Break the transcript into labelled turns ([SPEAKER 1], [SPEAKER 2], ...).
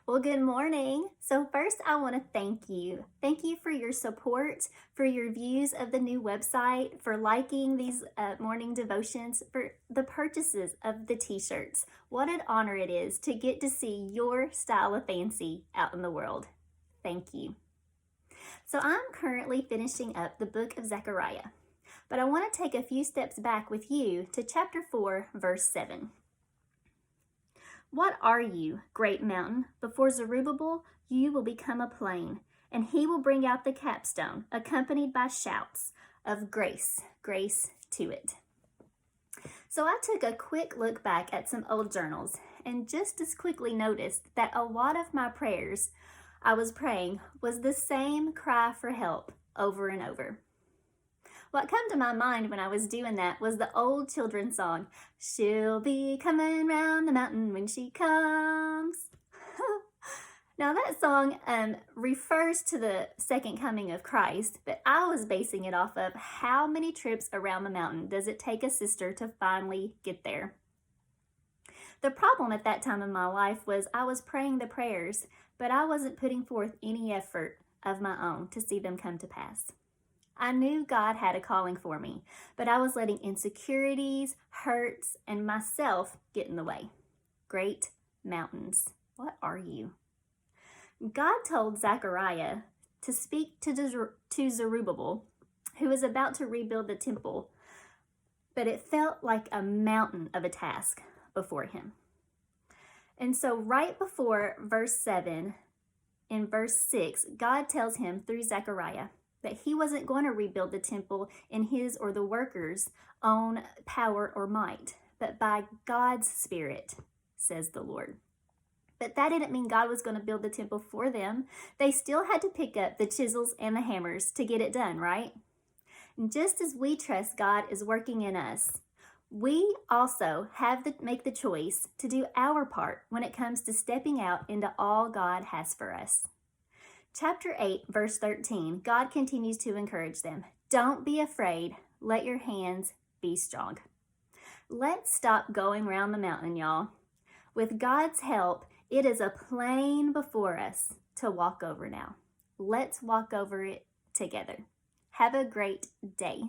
[SPEAKER 1] Well, good morning. So first I want to thank you. Thank you for your support, for your views of the new website, for liking these morning devotions, for the purchases of the t-shirts. What an honor it is to get to see your style of fancy out in the world. Thank you. So I'm currently finishing up the book of Zechariah, but I want to take a few steps back with you to chapter 4, verse 7. What are you, great mountain? Before Zerubbabel, you will become a plain, and he will bring out the capstone, accompanied by shouts of grace, grace to it. So I took a quick look back at some old journals and just as quickly noticed that a lot of my prayers I was praying was the same cry for help over and over. What came to my mind when I was doing that was the old children's song, "She'll be coming round the mountain when she comes." Now that song refers to the second coming of Christ, but I was basing it off of how many trips around the mountain does it take a sister to finally get there. The problem at that time in my life was I was praying the prayers, but I wasn't putting forth any effort of my own to see them come to pass. I knew God had a calling for me, but I was letting insecurities, hurts, and myself get in the way. Great mountains, what are you? God told Zechariah to speak to Zerubbabel, who was about to rebuild the temple, but it felt like a mountain of a task before him. And so right before verse 7, in verse 6, God tells him through Zechariah that he wasn't going to rebuild the temple in his or the workers' own power or might, but by God's Spirit, says the Lord. But that didn't mean God was going to build the temple for them. They still had to pick up the chisels and the hammers to get it done, right? And just as we trust God is working in us, we also have to make the choice to do our part when it comes to stepping out into all God has for us. Chapter 8, verse 13, God continues to encourage them. Don't be afraid. Let your hands be strong. Let's stop going around the mountain, y'all. With God's help, it is a plain before us to walk over now. Let's walk over it together. Have a great day.